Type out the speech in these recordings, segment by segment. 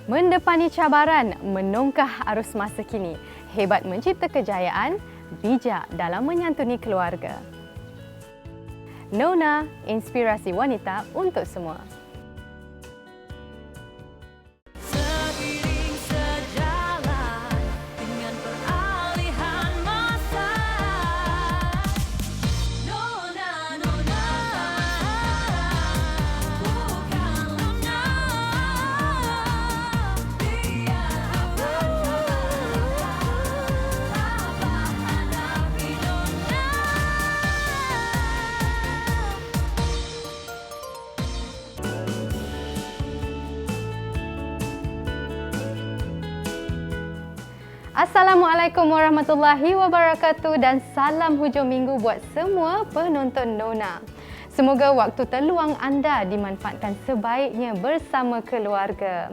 Mendepani cabaran, menongkah arus masa kini, hebat mencipta kejayaan, bijak dalam menyantuni keluarga. Nona, inspirasi wanita untuk semua. Assalamualaikum warahmatullahi wabarakatuh dan salam hujung minggu buat semua penonton Nona. Semoga waktu terluang anda dimanfaatkan sebaiknya bersama keluarga.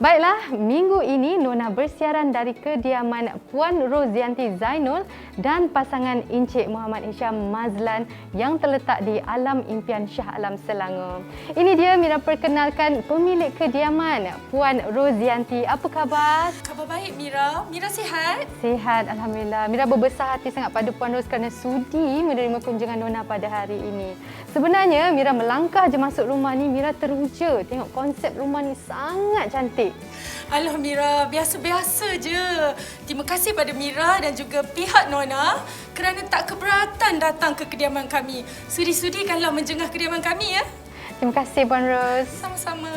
Baiklah, minggu ini Nona bersiaran dari kediaman Puan Rozianti Zainul dan pasangan Encik Muhammad Hisham Mazlan yang terletak di Alam Impian Shah Alam Selangor. Ini dia Mira perkenalkan pemilik kediaman, Puan Rozianti. Apa khabar? Khabar baik Mira. Mira sihat? Sihat, Alhamdulillah. Mira berbesar hati sangat pada Puan Ros kerana sudi menerima kunjungan Nona pada hari ini. Sebenarnya Mira melangkah je masuk rumah ni, Mira teruja tengok konsep rumah ni sangat cantik. Alah Mira, biasa-biasa je. Terima kasih pada Mira dan juga pihak Nona kerana tak keberatan datang ke kediaman kami. Sudi-sudikanlah menjengah kediaman kami ya. Terima kasih Puan Ros. Sama-sama.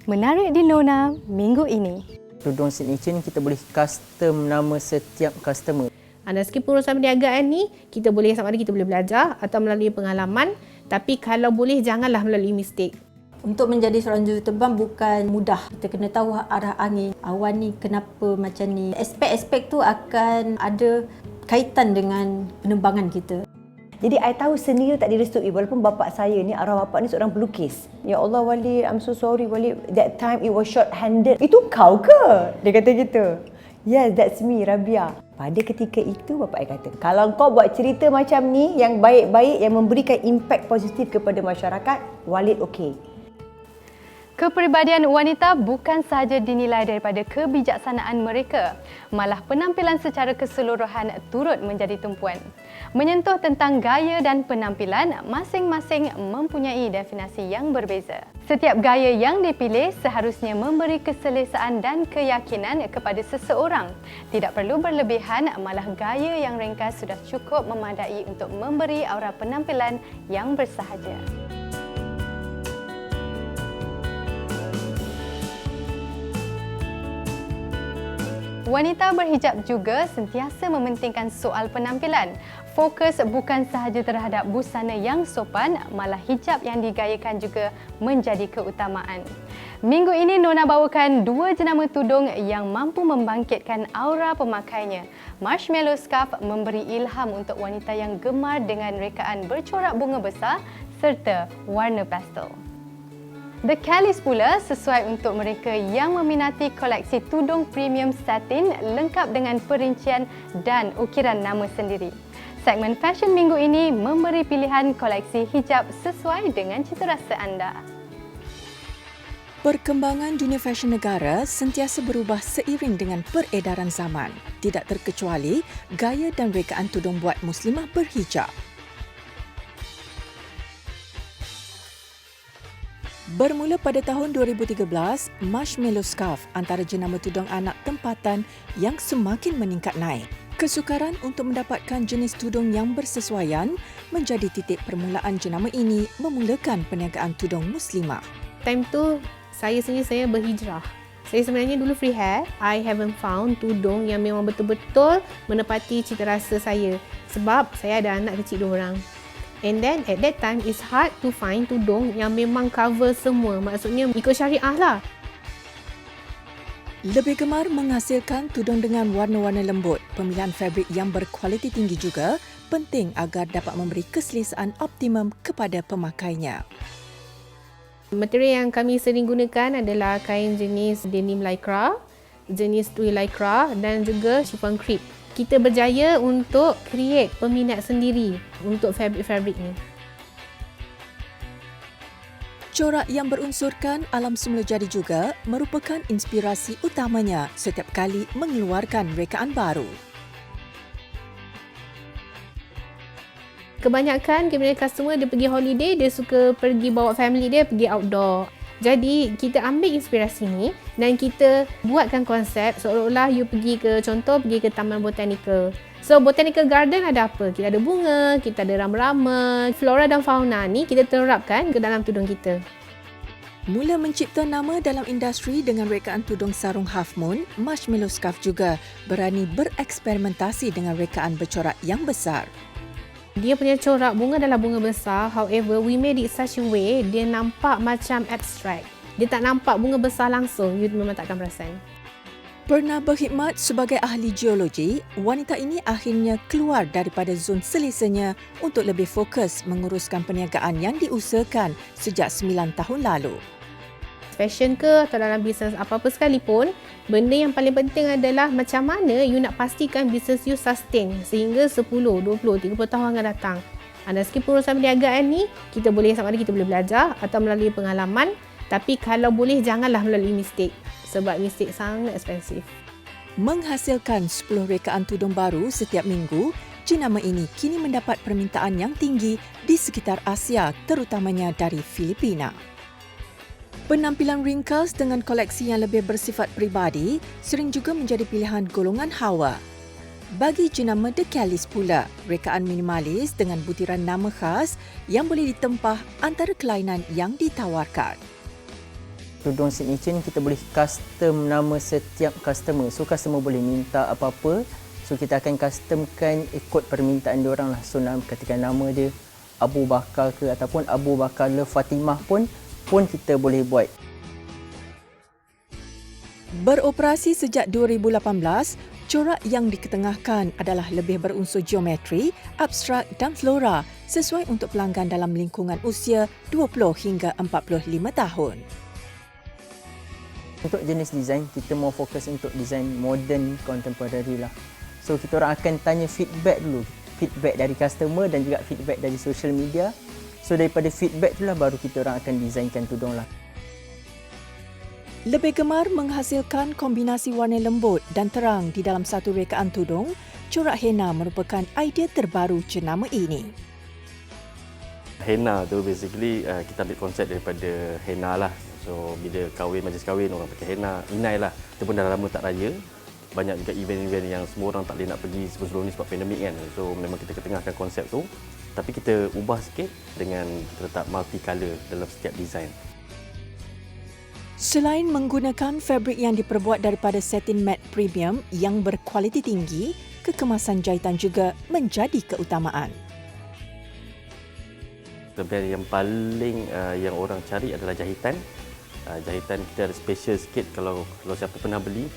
Menarik di Nona minggu ini. Tudung signature ni kita boleh custom nama setiap customer. Dan meskipun urusan perniagaan ni, kita boleh sama ada kita boleh belajar atau melalui pengalaman. Tapi kalau boleh, janganlah melalui mistake. Untuk menjadi seorang juruterbang bukan mudah. Kita kena tahu arah angin. Awan ni kenapa macam ni. Aspek-aspek tu akan ada kaitan dengan penerbangan kita. Jadi I tahu sendiri tak direstui walaupun bapak saya ni, arwah bapak ni seorang pelukis. Ya Allah Walid, I'm so sorry Walid, that time it was short-handed. Itu kau ke? Dia kata gitu. Yes, that's me, Rabia. Pada ketika itu bapak saya kata, kalau kau buat cerita macam ni yang baik-baik, yang memberikan impact positif kepada masyarakat, Walid okey. Kepribadian wanita bukan sahaja dinilai daripada kebijaksanaan mereka, malah penampilan secara keseluruhan turut menjadi tumpuan. Menyentuh tentang gaya dan penampilan, masing-masing mempunyai definisi yang berbeza. Setiap gaya yang dipilih seharusnya memberi keselesaan dan keyakinan kepada seseorang. Tidak perlu berlebihan, malah gaya yang ringkas sudah cukup memadai untuk memberi aura penampilan yang bersahaja. Wanita berhijab juga sentiasa mementingkan soal penampilan. Fokus bukan sahaja terhadap busana yang sopan, malah hijab yang digayakan juga menjadi keutamaan. Minggu ini Nona bawakan dua jenama tudung yang mampu membangkitkan aura pemakainya. Marshmallow Scarf memberi ilham untuk wanita yang gemar dengan rekaan bercorak bunga besar serta warna pastel. The Callis pula sesuai untuk mereka yang meminati koleksi tudung premium satin lengkap dengan perincian dan ukiran nama sendiri. Segmen fashion minggu ini memberi pilihan koleksi hijab sesuai dengan cita rasa anda. Perkembangan dunia fashion negara sentiasa berubah seiring dengan peredaran zaman. Tidak terkecuali gaya dan rekaan tudung buat muslimah berhijab. Bermula pada tahun 2013, Marshmallow Scarf antara jenama tudung anak tempatan yang semakin meningkat naik. Kesukaran untuk mendapatkan jenis tudung yang bersesuaian menjadi titik permulaan jenama ini memulakan perniagaan tudung muslimah. Time tu, saya berhijrah. Saya sebenarnya dulu free hair. I haven't found tudung yang memang betul-betul menepati cita rasa saya. Sebab saya ada anak kecil 2 orang. And then at that time, it's hard to find tudung yang memang cover semua. Maksudnya ikut syariah lah. Lebih gemar menghasilkan tudung dengan warna-warna lembut. Pemilihan fabrik yang berkualiti tinggi juga penting agar dapat memberi keselesaan optimum kepada pemakainya. Material yang kami sering gunakan adalah kain jenis denim lycra, jenis twill lycra dan juga chiffon crepe. Kita berjaya untuk create peminat sendiri untuk fabrik-fabrik ni. Corak yang berunsurkan alam semula jadi juga merupakan inspirasi utamanya setiap kali mengeluarkan rekaan baru. Kebanyakan kriminal customer dia pergi holiday, dia suka pergi bawa family dia pergi outdoor. Jadi kita ambil inspirasi ni dan kita buatkan konsep seolah-olah you pergi ke pergi ke taman botanikal. So botanical garden ada apa? Kita ada bunga, kita ada rama-rama, flora dan fauna ni kita terapkan ke dalam tudung kita. Mula mencipta nama dalam industri dengan rekaan tudung sarung half moon, Marshmallow Scarf juga berani bereksperimentasi dengan rekaan bercorak yang besar. Dia punya corak bunga adalah bunga besar, however we made it such a way dia nampak macam abstract. Dia tak nampak bunga besar langsung, you memang takkan perasan. Pernah berkhidmat sebagai ahli geologi, wanita ini akhirnya keluar daripada zon selesanya untuk lebih fokus menguruskan perniagaan yang diusahakan sejak 9 tahun lalu. Fashion ke atau dalam bisnes apa-apa sekalipun, benda yang paling penting adalah macam mana you nak pastikan bisnes you sustain sehingga 10, 20, 30 tahun akan datang. Dan meskipun urusan perniagaan ni, kita boleh sama ada kita boleh belajar atau melalui pengalaman, tapi kalau boleh janganlah melalui mistake. Sebab mistake sangat expensive. Menghasilkan 10 rekaan tudung baru setiap minggu, jenama ini kini mendapat permintaan yang tinggi di sekitar Asia, terutamanya dari Filipina. Penampilan ringkas dengan koleksi yang lebih bersifat peribadi sering juga menjadi pilihan golongan hawa. Bagi jenama The Kellys pula, rekaan minimalis dengan butiran nama khas yang boleh ditempah antara kelainan yang ditawarkan. Tudung signature ni kita boleh custom nama setiap customer. So customer boleh minta apa-apa. So kita akan customkan ikut permintaan diorang lah. So katakan nama dia Abu Bakar ke ataupun Abu Bakar Le Fatimah pun kita boleh buat. Beroperasi sejak 2018, corak yang diketengahkan adalah lebih berunsur geometri, abstrak dan flora sesuai untuk pelanggan dalam lingkungan usia 20 hingga 45 tahun. Untuk jenis design, kita mau fokus untuk design modern, contemporary lah. So, kita orang akan tanya feedback dulu. Feedback dari customer dan juga feedback dari social media. So, daripada feedback itulah baru kita orang akan desainkan tudung lah. Lebih gemar menghasilkan kombinasi warna lembut dan terang di dalam satu rekaan tudung, corak henna merupakan idea terbaru jenama ini. Henna tu basically kita ambil konsep daripada henna lah. So bila majlis kahwin orang pakai henna, inai lah. Kita pun dah lama tak raya. Banyak juga event-event yang semua orang tak boleh nak pergi sebelum ni sebab pandemik kan. So memang kita ketengahkan konsep tu. Tapi kita ubah sikit dengan kita letak multi-colour dalam setiap design. Selain menggunakan fabrik yang diperbuat daripada satin matte premium yang berkualiti tinggi, kekemasan jahitan juga menjadi keutamaan. Sebenarnya yang paling yang orang cari adalah jahitan. Jahitan kita ada special sikit kalau siapa pernah beli,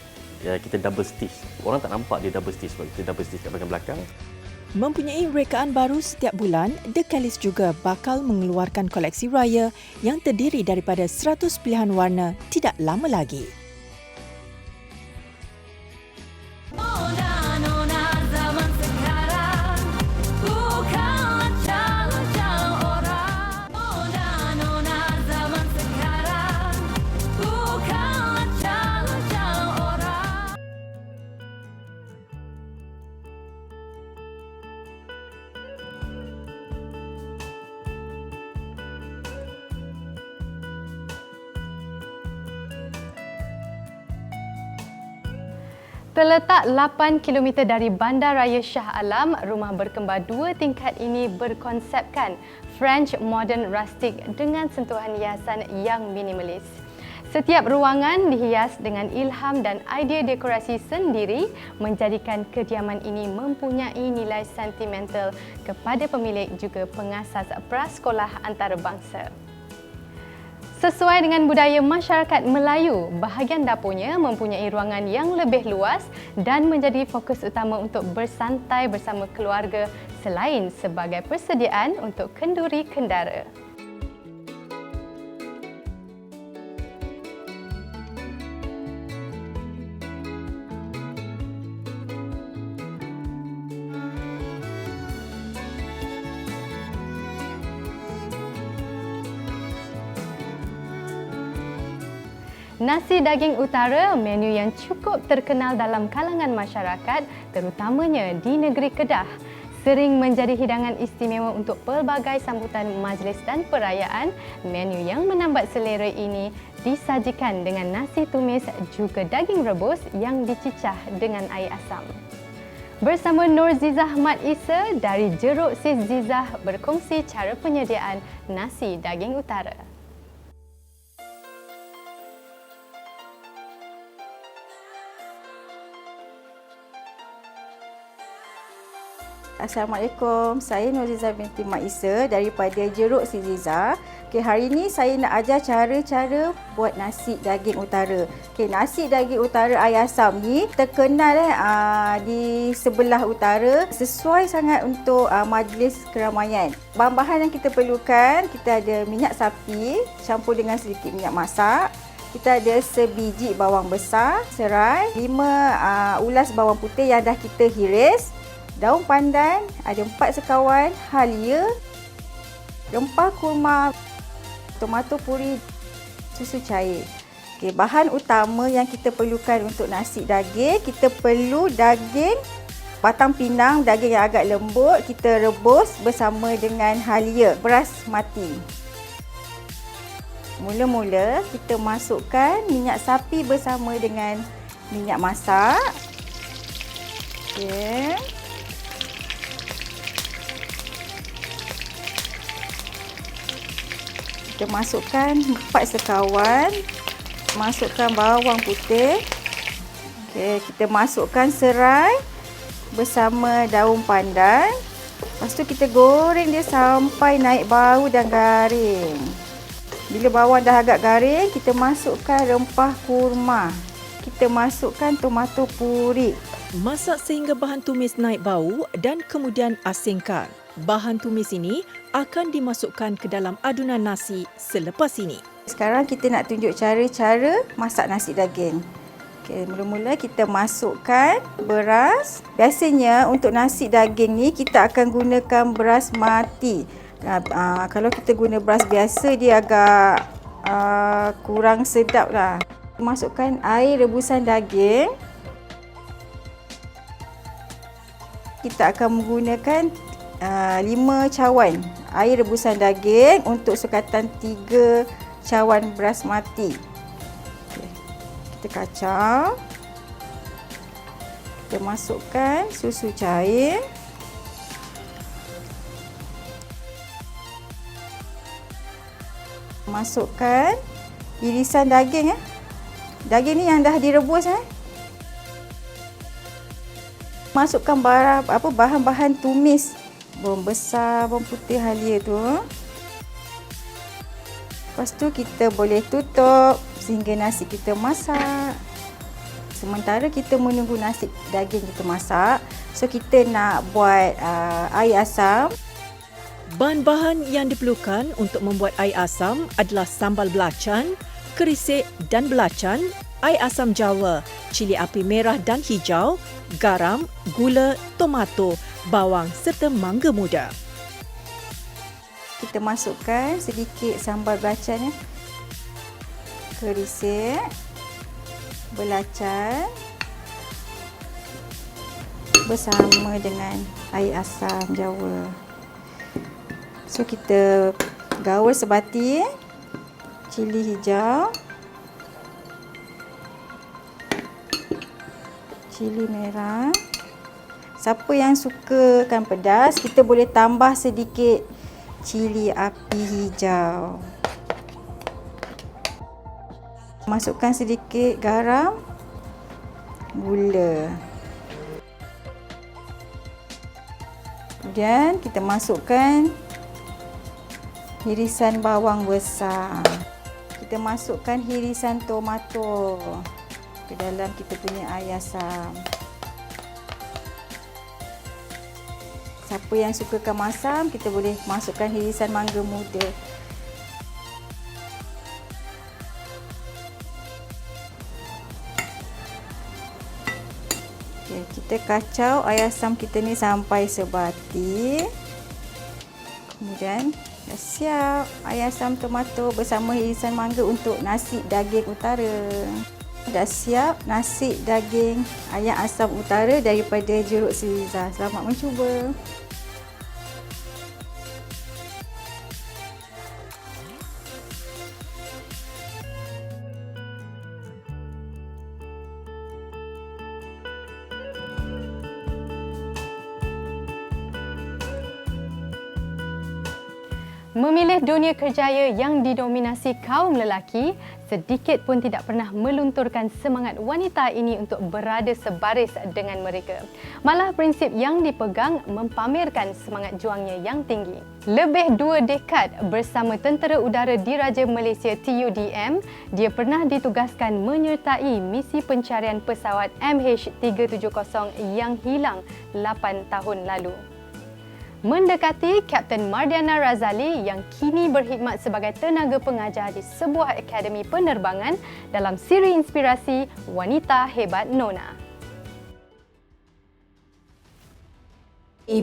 kita double stitch. Orang tak nampak dia double stitch sebab kita double stitch kat bahagian belakang. Mempunyai rekaan baru setiap bulan, The Kellys juga bakal mengeluarkan koleksi raya yang terdiri daripada 100 pilihan warna tidak lama lagi. Terletak 8 km dari Bandaraya Shah Alam, rumah berkembar 2 tingkat ini berkonsepkan French Modern Rustic dengan sentuhan hiasan yang minimalis. Setiap ruangan dihias dengan ilham dan idea dekorasi sendiri menjadikan kediaman ini mempunyai nilai sentimental kepada pemilik juga pengasas prasekolah antarabangsa. Sesuai dengan budaya masyarakat Melayu, bahagian dapurnya mempunyai ruangan yang lebih luas dan menjadi fokus utama untuk bersantai bersama keluarga selain sebagai persediaan untuk kenduri kendara. Nasi daging utara, menu yang cukup terkenal dalam kalangan masyarakat, terutamanya di negeri Kedah. Sering menjadi hidangan istimewa untuk pelbagai sambutan majlis dan perayaan. Menu yang menambat selera ini disajikan dengan nasi tumis juga daging rebus yang dicicah dengan air asam. Bersama Nur Zizah Mat Isa dari Jeruk Sis Zizah berkongsi cara penyediaan nasi daging utara. Assalamualaikum, saya Nur Zizah binti Mat Isa daripada Jeruk Sis Zizah. Hari ini saya nak ajar cara-cara buat nasi daging utara. Nasi daging utara air asam ni terkenal di sebelah utara, sesuai sangat untuk majlis keramaian. Bahan-bahan yang kita perlukan, kita ada minyak sapi campur dengan sedikit minyak masak. Kita ada sebiji bawang besar, serai, 5 ulas bawang putih yang dah kita hiris, daun pandan, ada 4 sekawan, halia, rempah kurma, tomato puri, susu cair. Bahan utama yang kita perlukan untuk nasi daging, kita perlu daging batang pinang, daging yang agak lembut, kita rebus bersama dengan halia, beras mati. Mula-mula kita masukkan minyak sapi bersama dengan minyak masak. Kita masukkan 4 sekawan, masukkan bawang putih. Kita masukkan serai bersama daun pandan. Lepas tu kita goreng dia sampai naik bau dan garing. Bila bawang dah agak garing, kita masukkan rempah kurma. Kita masukkan tomato puri. Masak sehingga bahan tumis naik bau dan kemudian asingkan. Bahan tumis ini akan dimasukkan ke dalam adunan nasi selepas ini. Sekarang kita nak tunjuk cara-cara masak nasi daging. Mula-mula kita masukkan beras. Biasanya untuk nasi daging ni kita akan gunakan beras mati. Kalau kita guna beras biasa dia agak kurang sedap lah. Masukkan air rebusan daging. Kita akan menggunakan 5 cawan air rebusan daging untuk sukatan 3 cawan beras mati. Kita kacau. Kita masukkan susu cair. Masukkan irisan daging. Daging ni yang dah direbus. Masukkan bahan-bahan tumis. Bawang besar, bawang putih halia tu. Lepas tu kita boleh tutup sehingga nasi kita masak. Sementara kita menunggu nasi daging kita masak, so kita nak buat air asam. Bahan-bahan yang diperlukan untuk membuat air asam adalah sambal belacan, kerisik dan belacan, air asam jawa, cili api merah dan hijau, garam, gula, tomato, bawang serta mangga muda. Kita masukkan sedikit sambal belacan, kerisik, belacan bersama dengan air asam jawa. So kita gaul sebati, cili hijau, cili merah. Siapa yang sukakan pedas, kita boleh tambah sedikit cili api hijau. Masukkan sedikit garam, gula. Kemudian kita masukkan hirisan bawang besar. Kita masukkan hirisan tomato ke dalam kita punya air asam. Siapa yang sukakan masam, kita boleh masukkan hirisan mangga muda. Kita kacau air asam kita ni sampai sebati. Kemudian Dah siap ayam asam tomato bersama irisan mangga untuk nasi daging utara. Dah siap nasi daging ayam asam utara daripada Jeruk Sri Riza. Selamat mencuba. Memilih dunia kerjaya yang didominasi kaum lelaki, sedikit pun tidak pernah melunturkan semangat wanita ini untuk berada sebaris dengan mereka. Malah prinsip yang dipegang mempamerkan semangat juangnya yang tinggi. Lebih 2 dekad bersama Tentera Udara Diraja Malaysia TUDM, dia pernah ditugaskan menyertai misi pencarian pesawat MH370 yang hilang 8 tahun lalu. Mendekati Kapten Mardiana Razali yang kini berkhidmat sebagai tenaga pengajar di sebuah akademi penerbangan dalam siri inspirasi Wanita Hebat Nona.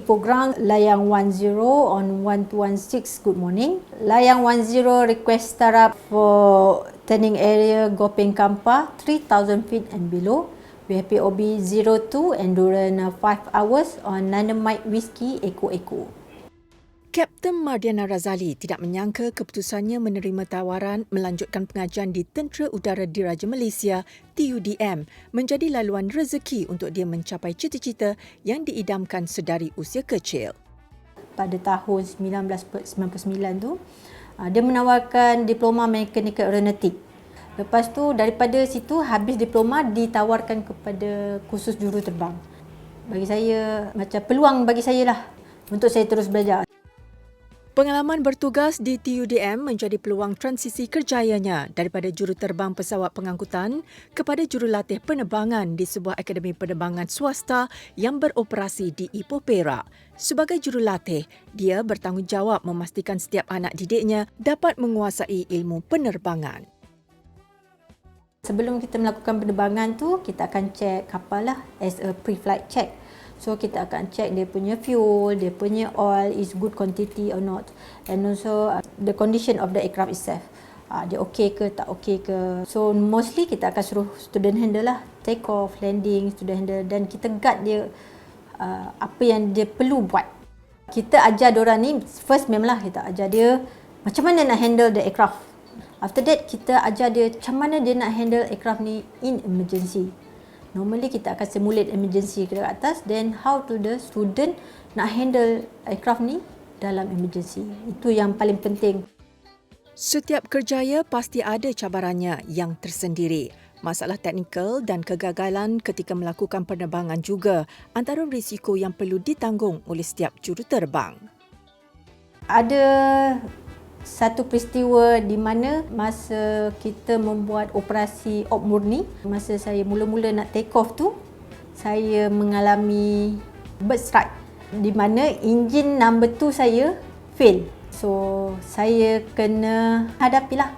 Program Layang 10 on 1216, good morning. Layang 10 request startup for turning area Gopeng Kampa 3000 feet and below. WPOB 02 endurance 5 hours on Dynamite Whiskey Eco. Kapten Mardiana Razali tidak menyangka keputusannya menerima tawaran melanjutkan pengajian di Tentera Udara Diraja Malaysia TUDM menjadi laluan rezeki untuk dia mencapai cita-cita yang diidamkan sedari usia kecil. Pada tahun 1999 tu, dia menawarkan diploma mekanikal aeronautik. Lepas tu daripada situ habis diploma ditawarkan kepada kursus juruterbang. Bagi saya macam peluang bagi saya lah untuk saya terus belajar. Pengalaman bertugas di TUDM menjadi peluang transisi kerjayanya daripada juruterbang pesawat pengangkutan kepada jurulatih penerbangan di sebuah akademi penerbangan swasta yang beroperasi di Ipoh Perak. Sebagai jurulatih, dia bertanggungjawab memastikan setiap anak didiknya dapat menguasai ilmu penerbangan. Sebelum kita melakukan penerbangan tu, kita akan check kapal lah as a pre-flight check. So kita akan check dia punya fuel, dia punya oil is good quantity or not, and also the condition of the aircraft itself. Dia okey ke tak okey ke. So mostly kita akan suruh student handle lah, take off, landing, student handle, dan kita guide dia apa yang dia perlu buat. Kita ajar diorang ni, first memanglah kita ajar dia macam mana nak handle the aircraft. After that, kita ajar dia macam mana dia nak handle aircraft ni in emergency. Normally, kita akan simulate emergency ke atas, then how to the student nak handle aircraft ni dalam emergency. Itu yang paling penting. Setiap kerjaya pasti ada cabarannya yang tersendiri. Masalah teknikal dan kegagalan ketika melakukan penerbangan juga antara risiko yang perlu ditanggung oleh setiap juruterbang. Ada satu peristiwa di mana masa kita membuat operasi op murni, masa saya mula-mula nak take off tu, saya mengalami bird strike di mana enjin number 2 saya fail. So saya kena hadapilah,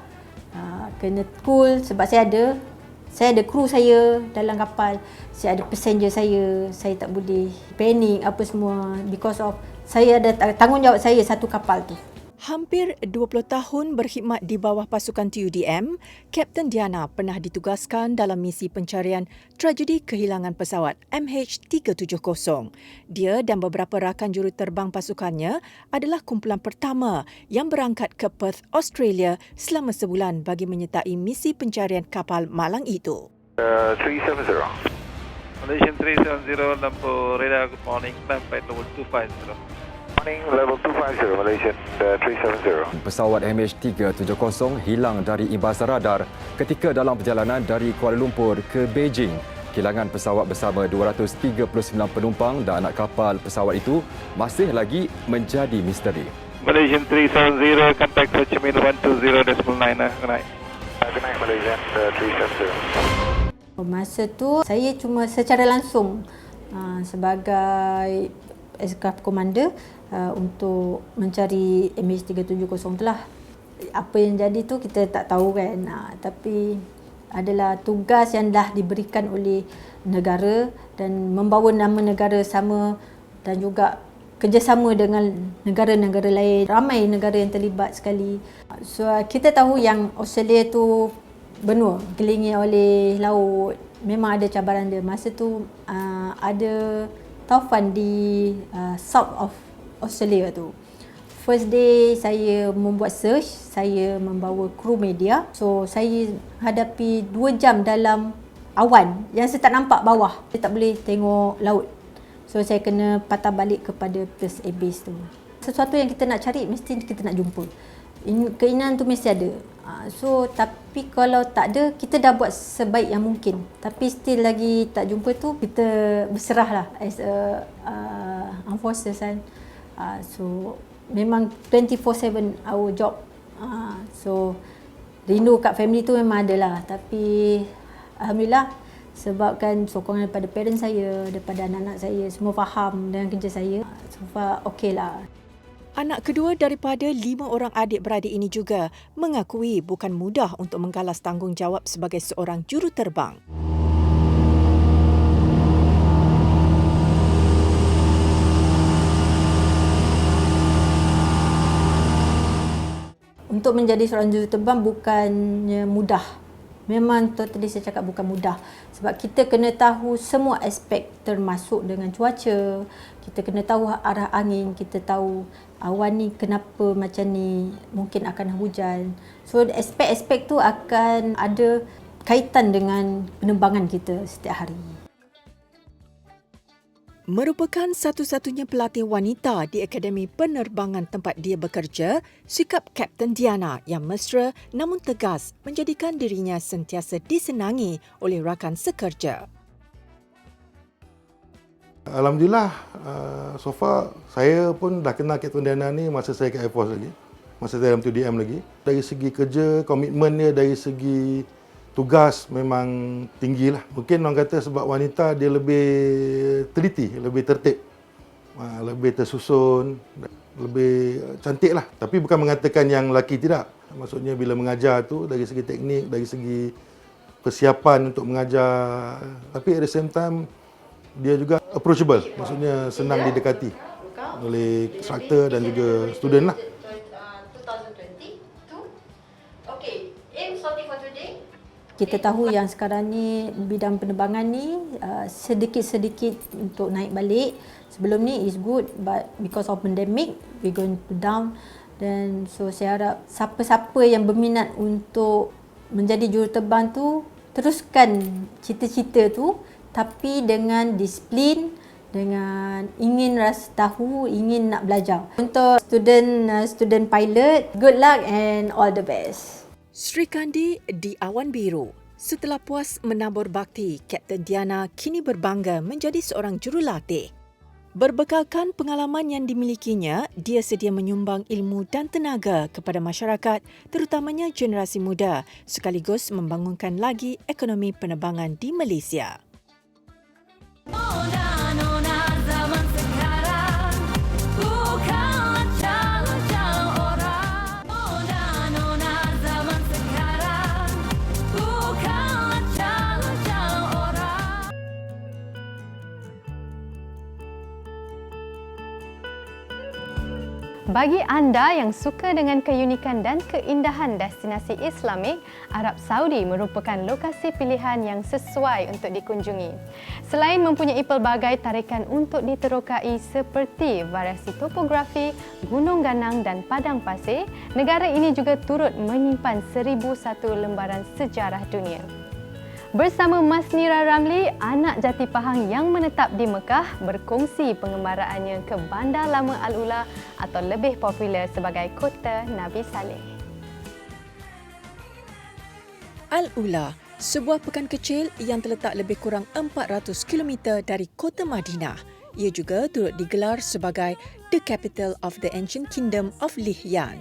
kena cool sebab saya ada kru saya dalam kapal, saya ada passenger saya tak boleh panik apa semua because of saya ada tanggungjawab saya satu kapal tu. Hampir 20 tahun berkhidmat di bawah pasukan TUDM, Kapten Diana pernah ditugaskan dalam misi pencarian tragedi kehilangan pesawat MH370. Dia dan beberapa rakan juruterbang pasukannya adalah kumpulan pertama yang berangkat ke Perth, Australia selama sebulan bagi menyertai misi pencarian kapal malang itu. 370. Malaysian 370, lampu radar, good morning, climb flight level 250. Level 250, Malaysian 370. Pesawat MH370 hilang dari imbasa radar ketika dalam perjalanan dari Kuala Lumpur ke Beijing. Kehilangan pesawat bersama 239 penumpang dan anak kapal pesawat itu masih lagi menjadi misteri. Malaysian 370, contact Ho Chi Minh 120.9. Good night. Good night, Malaysian 370. Masa tu saya cuma secara langsung sebagai aircraft commander untuk mencari MH370 tu lah. Apa yang jadi tu kita tak tahu kan, tapi adalah tugas yang dah diberikan oleh negara dan membawa nama negara sama dan juga kerjasama dengan negara-negara lain. Ramai negara yang terlibat sekali. So kita tahu yang Australia tu benua, dikelilingi oleh laut. Memang ada cabaran dia. Masa tu ada taufan di south of Australia tu. First day saya membuat search, saya membawa kru media. So saya hadapi 2 jam dalam awan yang saya tak nampak bawah. Saya tak boleh tengok laut. So saya kena patah balik kepada first air base tu. Sesuatu yang kita nak cari mesti kita nak jumpa. Keinginan tu mesti ada. So tapi kalau tak ada, kita dah buat sebaik yang mungkin. Tapi still lagi tak jumpa tu, kita berserah lah as a armed forces kan. So memang 24/7 our job. So rindu kat family tu memang ada lah. Tapi alhamdulillah sebabkan sokongan daripada parents saya, daripada anak-anak saya, semua faham dengan kerja saya. So far okey lah. Anak kedua daripada 5 orang adik-beradik ini juga mengakui bukan mudah untuk menggalas tanggungjawab sebagai seorang juruterbang. Untuk menjadi seorang juruterbang bukannya mudah. Memang totally saya cakap bukan mudah. Sebab kita kena tahu semua aspek termasuk dengan cuaca. Kita kena tahu arah angin, kita tahu awan ni kenapa macam ni, mungkin akan hujan. So aspek-aspek tu akan ada kaitan dengan penerbangan kita setiap hari. Merupakan satu-satunya pelatih wanita di Akademi Penerbangan tempat dia bekerja, sikap Kapten Diana yang mesra namun tegas menjadikan dirinya sentiasa disenangi oleh rakan sekerja. Alhamdulillah, so far saya pun dah kenal Kapten Diana ni masa saya kat Air Force lagi. Masa saya dalam 2DM lagi. Dari segi kerja, komitmen dia, dari segi tugas memang tinggi lah. Mungkin orang kata sebab wanita dia lebih teliti, lebih tertib, lebih tersusun, lebih cantik lah. Tapi bukan mengatakan yang lelaki tidak. Maksudnya bila mengajar tu dari segi teknik, dari segi persiapan untuk mengajar. Tapi at the same time dia juga approachable. Maksudnya senang didekati oleh instructor dan juga student lah. Kita tahu yang sekarang ni bidang penerbangan ni sedikit-sedikit untuk naik balik. Sebelum ni is good but because of pandemic we going to down. Dan so saya harap siapa-siapa yang berminat untuk menjadi juruterbang tu teruskan cita-cita tu tapi dengan disiplin, dengan ingin rasa tahu, ingin nak belajar. Untuk student pilot, good luck and all the best. Sri Kandi di Awan Biru. Setelah puas menabur bakti, Kapten Diana kini berbangga menjadi seorang jurulatih. Berbekalkan pengalaman yang dimilikinya, dia sedia menyumbang ilmu dan tenaga kepada masyarakat, terutamanya generasi muda, sekaligus membangunkan lagi ekonomi penerbangan di Malaysia. Bagi anda yang suka dengan keunikan dan keindahan destinasi Islamik, Arab Saudi merupakan lokasi pilihan yang sesuai untuk dikunjungi. Selain mempunyai pelbagai tarikan untuk diterokai seperti variasi topografi, gunung ganang dan padang pasir, negara ini juga turut menyimpan 1001 lembaran sejarah dunia. Bersama Mas Nira Ramli, anak jati Pahang yang menetap di Mekah, berkongsi pengembaraannya ke Bandar Lama Al-Ula atau lebih popular sebagai Kota Nabi Saleh. Al-Ula, sebuah pekan kecil yang terletak lebih kurang 400 km dari kota Madinah. Ia juga turut digelar sebagai The Capital of the Ancient Kingdom of Lihyan.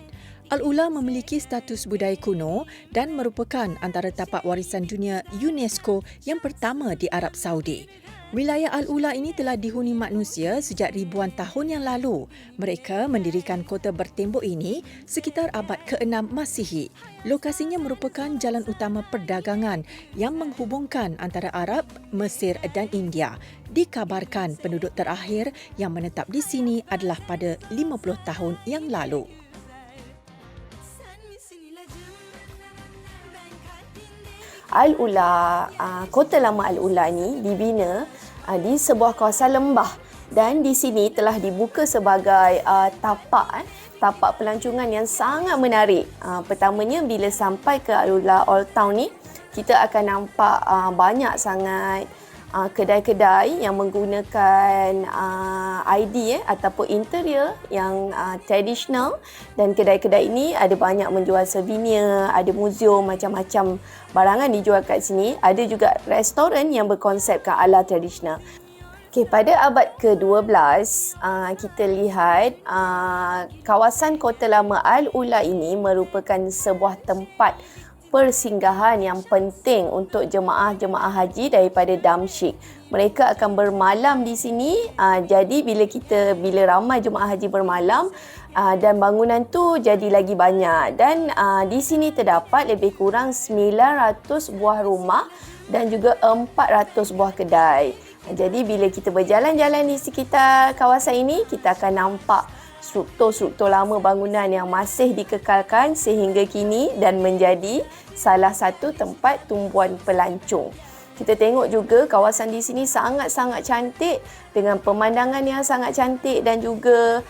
Al-Ula memiliki status budaya kuno dan merupakan antara tapak warisan dunia UNESCO yang pertama di Arab Saudi. Wilayah Al-Ula ini telah dihuni manusia sejak ribuan tahun yang lalu. Mereka mendirikan kota bertembok ini sekitar abad ke-6 Masihi. Lokasinya merupakan jalan utama perdagangan yang menghubungkan antara Arab, Mesir dan India. Dikabarkan penduduk terakhir yang menetap di sini adalah pada 50 tahun yang lalu. Al-Ula, kota lama Al-Ula ini dibina di sebuah kawasan lembah dan di sini telah dibuka sebagai tapak pelancongan yang sangat menarik. Pertamanya bila sampai ke Al-Ula Old Town ni, kita akan nampak banyak sangat kedai-kedai yang menggunakan ID ataupun interior yang tradisional, dan kedai-kedai ini ada banyak menjual souvenir, ada muzium, macam-macam barangan dijual kat sini. Ada juga restoran yang berkonsepkan ala tradisional. Okay, pada abad ke-12, kita lihat kawasan Kota Lama Al-Ula ini merupakan sebuah tempat persinggahan yang penting untuk jemaah-jemaah haji daripada Damsyik. Mereka akan bermalam di sini. Jadi bila ramai jemaah haji bermalam dan bangunan tu jadi lagi banyak, dan di sini terdapat lebih kurang 900 buah rumah dan juga 400 buah kedai. Jadi bila kita berjalan-jalan di sekitar kawasan ini, kita akan nampak struktur-struktur lama bangunan yang masih dikekalkan sehingga kini dan menjadi salah satu tempat tumpuan pelancong. Kita tengok juga kawasan di sini sangat-sangat cantik dengan pemandangan yang sangat cantik dan juga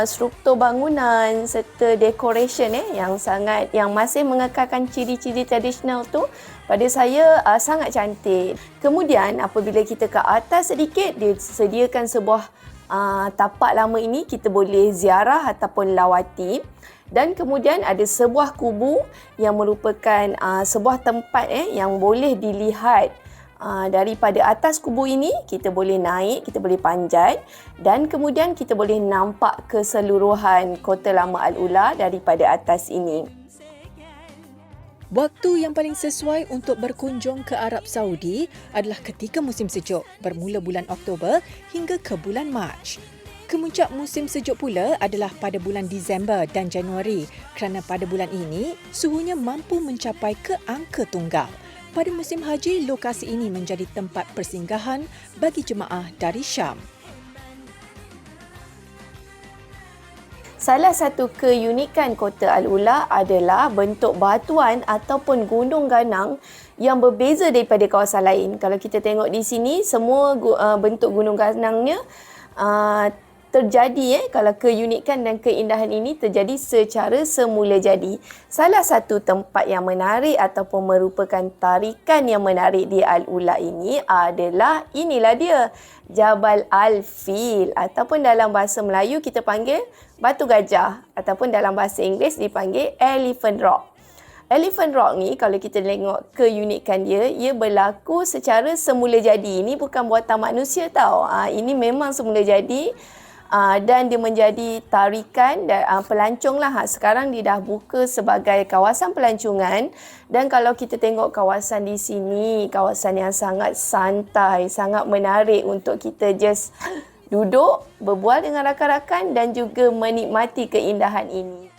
struktur bangunan serta decoration yang masih mengekalkan ciri-ciri tradisional tu, pada saya sangat cantik. Kemudian apabila kita ke atas sedikit, disediakan sebuah tapak lama ini, kita boleh ziarah ataupun lawati. Dan kemudian ada sebuah kubu yang merupakan sebuah tempat yang boleh dilihat daripada atas kubu ini. Kita boleh naik, kita boleh panjat, dan kemudian kita boleh nampak keseluruhan Kota Lama Al-Ula daripada atas ini. Waktu yang paling sesuai untuk berkunjung ke Arab Saudi adalah ketika musim sejuk, bermula bulan Oktober hingga ke bulan Mac. Kemuncak musim sejuk pula adalah pada bulan Disember dan Januari, kerana pada bulan ini suhunya mampu mencapai ke angka tunggal. Pada musim haji, lokasi ini menjadi tempat persinggahan bagi jemaah dari Syam. Salah satu keunikan Kota Al-Ula adalah bentuk batuan ataupun gunung ganang yang berbeza daripada kawasan lain. Kalau kita tengok di sini, semua bentuk gunung ganangnya terjadi, kalau keunikan dan keindahan ini terjadi secara semula jadi. Salah satu tempat yang menarik ataupun merupakan tarikan yang menarik di Al-Ula ini adalah, inilah dia, Jabal Al-Fil, ataupun dalam bahasa Melayu kita panggil Batu Gajah, ataupun dalam bahasa Inggeris dipanggil Elephant Rock. Elephant Rock ni, kalau kita tengok keunikan dia, ia berlaku secara semula jadi. Ini bukan buatan manusia tau. Ini memang semula jadi. Dan dia menjadi tarikan dan pelancong lah. Sekarang dia dah buka sebagai kawasan pelancongan, dan kalau kita tengok kawasan di sini, kawasan yang sangat santai, sangat menarik untuk kita just duduk, berbual dengan rakan-rakan dan juga menikmati keindahan ini.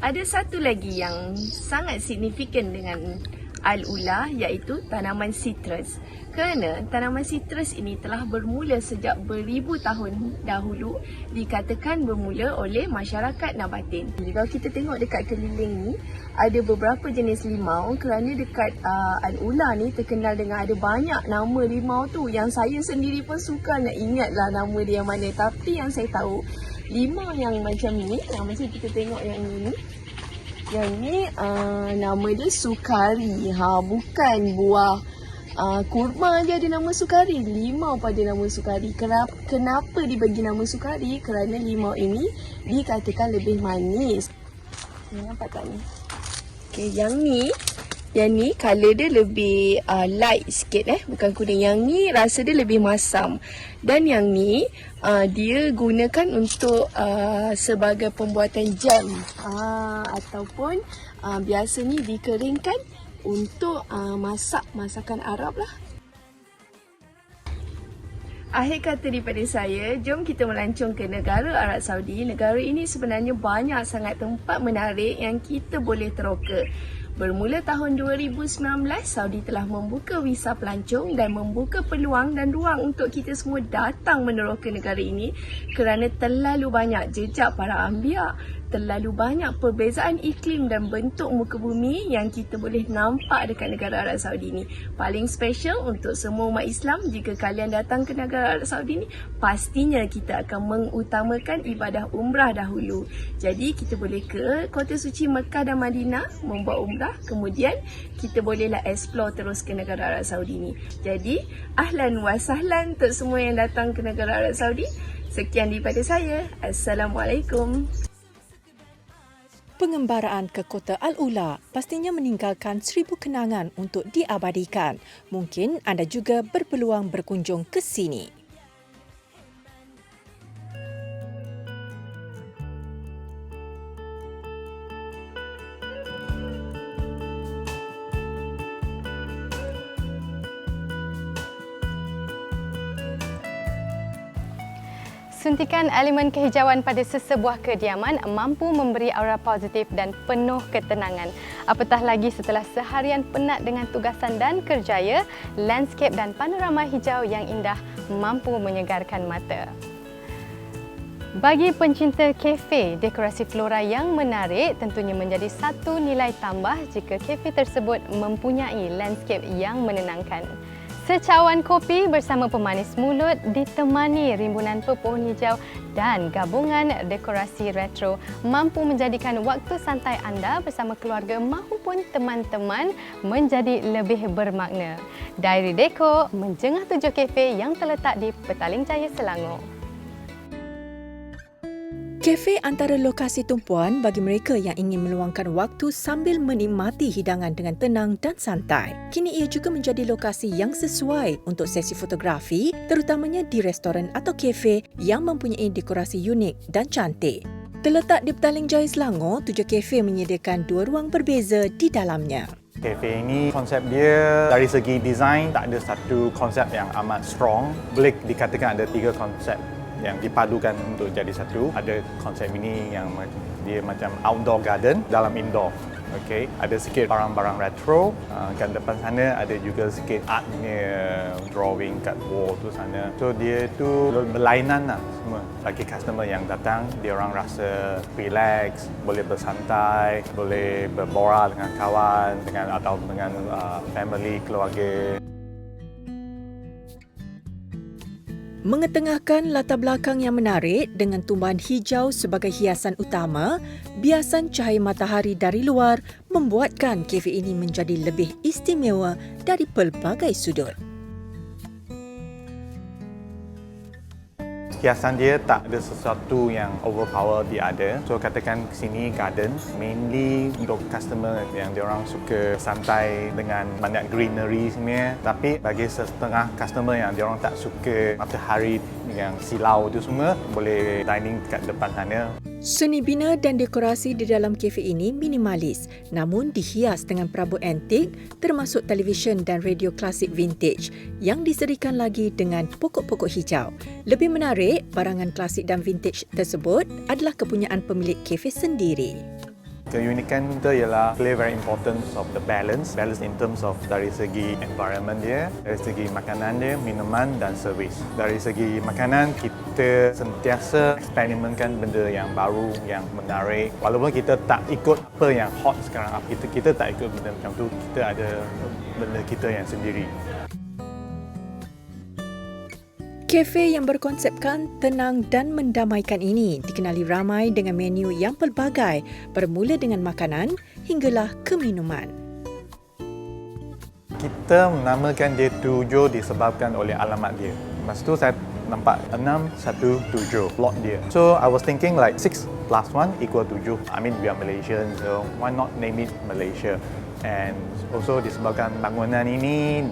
Ada satu lagi yang sangat signifikan dengan Al-Ula, iaitu tanaman sitrus. Kerana tanaman sitrus ini telah bermula sejak beribu tahun dahulu, dikatakan bermula oleh masyarakat Nabatin. Kalau kita tengok dekat keliling ni, ada beberapa jenis limau, kerana dekat Al-Ula ni terkenal dengan ada banyak nama limau tu, yang saya sendiri pun suka nak ingatlah nama dia yang mana. Tapi yang saya tahu, limau yang macam ni, yang macam kita tengok yang ini, nama dia sukari. Bukan buah kurma je ada nama sukari, limau pada nama sukari. Kenapa dibagi nama sukari? Kerana limau ini dikatakan lebih manis. Nampak tak ni? Okay, yang ni Yang ni colour dia lebih light sikit bukan kuning. Yang ni rasa dia lebih masam. Dan yang ni dia gunakan untuk sebagai pembuatan jam ataupun biasa ni dikeringkan untuk masak masakan Arab lah. Akhir kata daripada saya, jom kita melancong ke negara Arab Saudi. Negara ini sebenarnya banyak sangat tempat menarik yang kita boleh teroka. Bermula tahun 2019, Saudi telah membuka visa pelancong dan membuka peluang dan ruang untuk kita semua datang meneroka negara ini kerana terlalu banyak jejak para anbiya, terlalu banyak perbezaan iklim dan bentuk muka bumi yang kita boleh nampak dekat negara Arab Saudi ni. Paling special untuk semua umat Islam, jika kalian datang ke negara Arab Saudi ni, pastinya kita akan mengutamakan ibadah umrah dahulu. Jadi kita boleh ke kota suci Mekah dan Madinah membuat umrah, kemudian kita bolehlah explore terus ke negara Arab Saudi ni. Jadi ahlan wa sahlan untuk semua yang datang ke negara Arab Saudi. Sekian daripada saya. Assalamualaikum. Pengembaraan ke Kota Al-Ula pastinya meninggalkan 1000 kenangan untuk diabadikan. Mungkin anda juga berpeluang berkunjung ke sini. Suntikan elemen kehijauan pada sesebuah kediaman mampu memberi aura positif dan penuh ketenangan. Apatah lagi setelah seharian penat dengan tugasan dan kerjaya, landscape dan panorama hijau yang indah mampu menyegarkan mata. Bagi pencinta kafe, dekorasi flora yang menarik tentunya menjadi satu nilai tambah jika kafe tersebut mempunyai landscape yang menenangkan. Secawan kopi bersama pemanis mulut ditemani rimbunan pepohon hijau dan gabungan dekorasi retro mampu menjadikan waktu santai anda bersama keluarga maupun teman-teman menjadi lebih bermakna. Diary Deco menjengah 7 kafe yang terletak di Petaling Jaya, Selangor. Kafe antara lokasi tumpuan bagi mereka yang ingin meluangkan waktu sambil menikmati hidangan dengan tenang dan santai. Kini ia juga menjadi lokasi yang sesuai untuk sesi fotografi, terutamanya di restoran atau kafe yang mempunyai dekorasi unik dan cantik. Terletak di Petaling Jaya, Selangor, 7 kafe menyediakan 2 ruang berbeza di dalamnya. Kafe ini konsep dia dari segi design tak ada satu konsep yang amat strong. Boleh dikatakan ada 3 konsep yang dipadukan untuk jadi satu. Ada konsep ini yang dia macam outdoor garden dalam indoor. Okay. Ada sikit barang-barang retro. Kat depan sana ada juga sikit artnya, drawing kat wall tu sana. So dia tu berlainan lah semua. Bagi customer yang datang, dia orang rasa relax, boleh bersantai, boleh berborak dengan kawan, atau dengan family, keluarga. Mengetengahkan latar belakang yang menarik dengan tumbuhan hijau sebagai hiasan utama, biasan cahaya matahari dari luar membuatkan kafe ini menjadi lebih istimewa dari pelbagai sudut. Hiasan dia tak ada sesuatu yang overpower dia ada. So katakan sini garden mainly untuk customer yang diorang suka santai dengan banyak greenery semua. Tapi bagi setengah customer yang diorang tak suka matahari yang silau tu semua, boleh dining kat depan sana. Seni bina dan dekorasi di dalam kafe ini minimalis namun dihias dengan perabot antik termasuk televisyen dan radio klasik vintage yang diserikan lagi dengan pokok-pokok hijau. Lebih menarik, barangan klasik dan vintage tersebut adalah kepunyaan pemilik kafe sendiri. Keunikan kita ialah play very important of the balance in terms of dari segi environment dia, dari segi makanan dia, minuman dan servis. Dari segi makanan, kita sentiasa eksperimenkan benda yang baru, yang menarik. Walaupun kita tak ikut apa yang hot sekarang, kita tak ikut benda macam tu, kita ada benda kita yang sendiri. Kafe yang berkonsepkan tenang dan mendamaikan ini dikenali ramai dengan menu yang pelbagai, bermula dengan makanan hinggalah ke minuman. Kita menamakan dia 7 disebabkan oleh alamat dia. Masa tu saya nampak 617 plot dia. So I was thinking like 6 plus 1 equal 7. I mean we are Malaysian, so why not name it Malaysia? And also disebabkan bangunan ini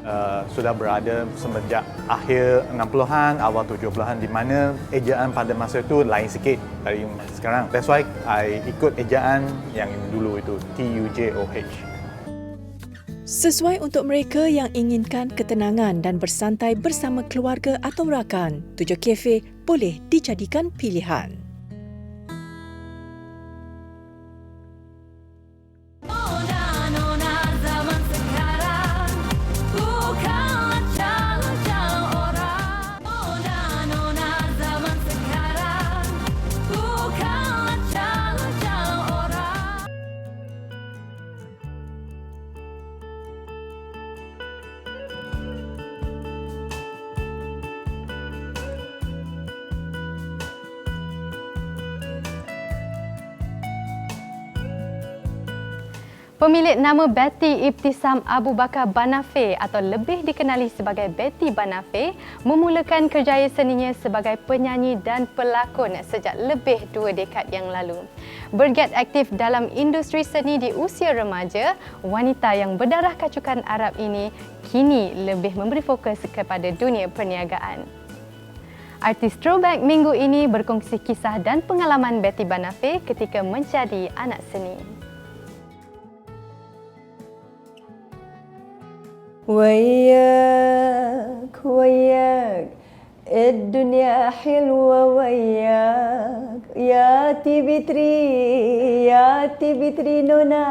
sudah berada sejak akhir 60-an, awal 70-an di mana ejaan pada masa itu lain sikit dari masa sekarang. That's why I ikut ejaan yang dulu itu, TUJOH. Sesuai untuk mereka yang inginkan ketenangan dan bersantai bersama keluarga atau rakan, Tujuh Cafe boleh dijadikan pilihan. Pemilik nama Betty Ibtisam Abu Bakar Banafe atau lebih dikenali sebagai Betty Banafe memulakan kerjaya seninya sebagai penyanyi dan pelakon sejak lebih 2 dekad yang lalu. Bergiat aktif dalam industri seni di usia remaja, wanita yang berdarah kacukan Arab ini kini lebih memberi fokus kepada dunia perniagaan. Artis Throwback minggu ini berkongsi kisah dan pengalaman Betty Banafe ketika menjadi anak seni. وياك الدنيا حلوة وياك يا تبتري نونا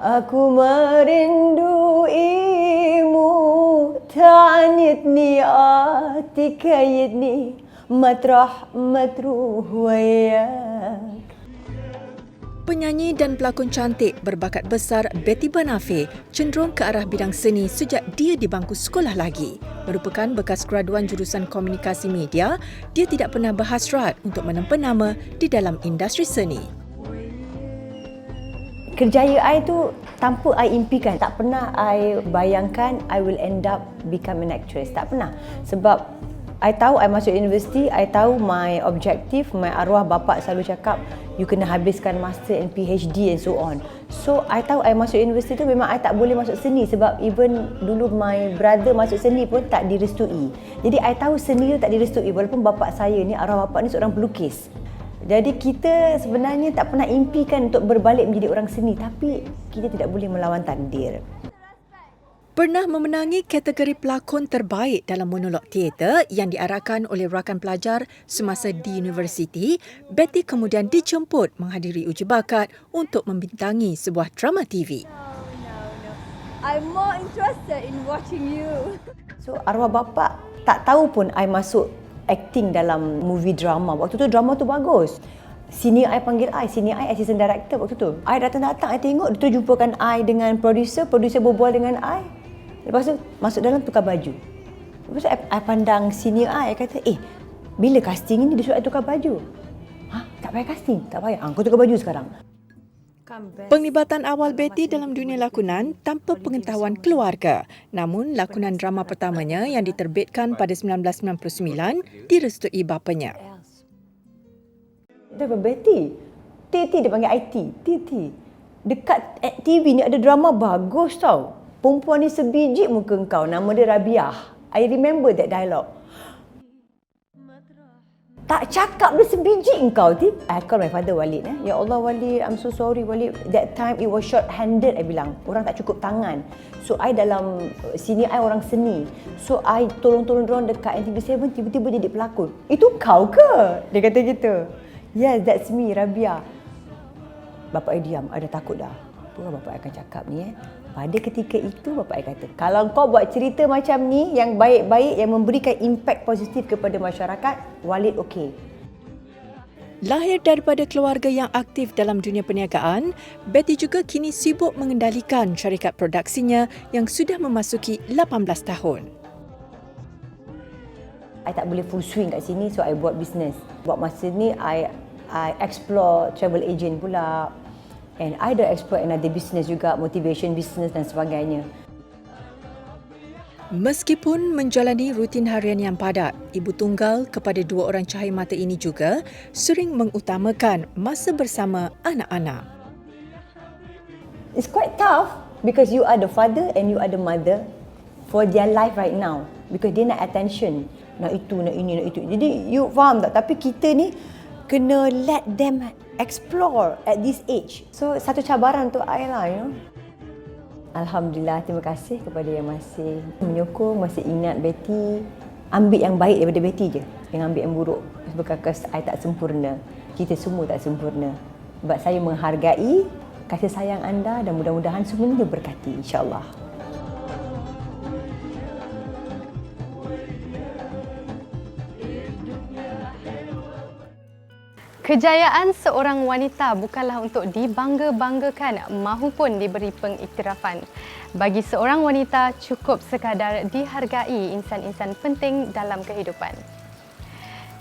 aku merinduimu تعنتني تكيدني مطرح متروح وياك. Penyanyi dan pelakon cantik berbakat besar Betty Banafe cenderung ke arah bidang seni sejak dia di bangku sekolah lagi. Merupakan bekas graduan jurusan komunikasi media, dia tidak pernah berhasrat untuk menempa nama di dalam industri seni. Kerjaya I tu tanpa I impikan, tak pernah I bayangkan I will end up become an actress. Tak pernah. Sebab I tahu I masuk universiti, I tahu my objective, my arwah bapa selalu cakap you kena habiskan master and PhD and so on. So I tahu I masuk universiti tu memang I tak boleh masuk seni sebab even dulu my brother masuk seni pun tak direstui. Jadi I tahu seni tu tak direstui walaupun bapa saya ni, arwah bapa ni seorang pelukis. Jadi kita sebenarnya tak pernah impikan untuk berbalik menjadi orang seni, tapi kita tidak boleh melawan takdir. Pernah memenangi kategori pelakon terbaik dalam monolog teater yang diarahkan oleh rakan pelajar semasa di universiti, Betty kemudian dijemput menghadiri uji bakat untuk membintangi sebuah drama TV. I'm more interested in watching you. So arwah bapa tak tahu pun I masuk acting dalam movie drama. Waktu tu drama tu bagus. Senior I panggil I, senior I assistant director waktu tu. I datang-datang, I tengok, dia tu jumpakan I dengan producer berbual dengan I. Lepas tu masuk dalam tukar baju. Lepas tu I pandang senior I kata, bila casting ni dia suruh I tukar baju? Tak payah casting? Tak payah. Kau tukar baju sekarang. Penglibatan awal Betty dalam dunia lakonan tanpa pengetahuan keluarga. Namun, lakonan drama pertamanya yang diterbitkan pada 1999 direstui bapanya. Dia Betty. Titi dia panggil IT. Titi. Dekat TV ni ada drama bagus tau. Perempuan ni sebiji muka kau. Nama dia Rabiah. I remember that dialogue. Tak cakap dia sebiji engkau, Ti. I call my father Walid. Ya Allah Walid, I'm so sorry Walid. That time it was short-handed, I bilang. Orang tak cukup tangan. So I dalam sini I orang seni. So I tolong-tolong diorang dekat NTV7 tiba-tiba jadi pelakon. Itu kau ke? Dia kata gitu. Yes, that's me, Rabia. Bapak I diam, I dah takut dah. Apa bapak I akan cakap ni Pada ketika itu bapak I kata, kalau kau buat cerita macam ni yang baik-baik, yang memberikan impak positif kepada masyarakat, Walid okey. Lahir daripada keluarga yang aktif dalam dunia perniagaan, Betty juga kini sibuk mengendalikan syarikat produksinya yang sudah memasuki 18 tahun. I tak boleh full swing kat sini, so I buat bisnes. Buat masa ni, I explore travel agent pula. And I dah explore another business juga, motivation business dan sebagainya. Meskipun menjalani rutin harian yang padat, ibu tunggal kepada 2 orang cahaya mata ini juga sering mengutamakan masa bersama anak-anak. It's quite tough Because you are the father and you are the mother for their life right now. Because dia nak attention. Nak itu, nak ini, nak itu. Jadi you faham tak? Tapi kita ni kena let them explore at this age. So satu cabaran untuk I lah, you know. Alhamdulillah, terima kasih kepada yang masih menyokong, masih ingat Betty. Ambil yang baik daripada Betty je. Jangan ambil yang buruk. Because I tak sempurna. Kita semua tak sempurna. Sebab saya menghargai kasih sayang anda dan mudah-mudahan semuanya berkati, insya-Allah. Kejayaan seorang wanita bukanlah untuk dibangga-banggakan mahupun diberi pengiktirafan. Bagi seorang wanita, cukup sekadar dihargai insan-insan penting dalam kehidupan.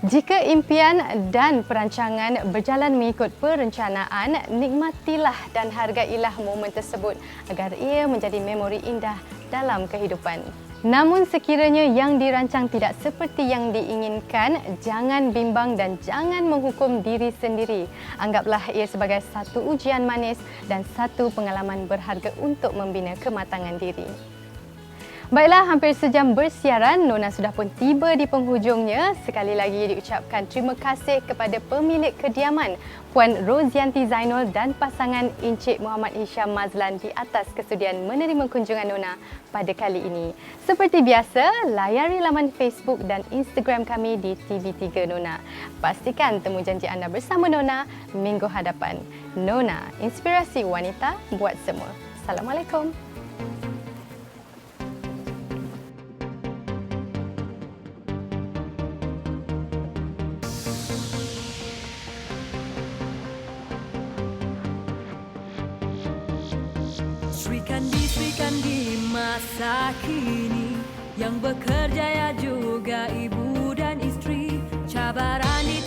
Jika impian dan perancangan berjalan mengikut perencanaan, nikmatilah dan hargailah momen tersebut agar ia menjadi memori indah dalam kehidupan. Namun sekiranya yang dirancang tidak seperti yang diinginkan, jangan bimbang dan jangan menghukum diri sendiri. Anggaplah ia sebagai satu ujian manis dan satu pengalaman berharga untuk membina kematangan diri. Baiklah, hampir sejam bersiaran, Nona sudah pun tiba di penghujungnya. Sekali lagi diucapkan terima kasih kepada pemilik kediaman, Puan Rozianti Zainul dan pasangan Encik Muhammad Hisham Mazlan di atas kesudian menerima kunjungan Nona pada kali ini. Seperti biasa, layari laman Facebook dan Instagram kami di TV3 Nona. Pastikan temu janji anda bersama Nona minggu hadapan. Nona, inspirasi wanita buat semua. Assalamualaikum. Sri Kandi masa kini yang bekerja ya juga ibu dan istri, cabaran di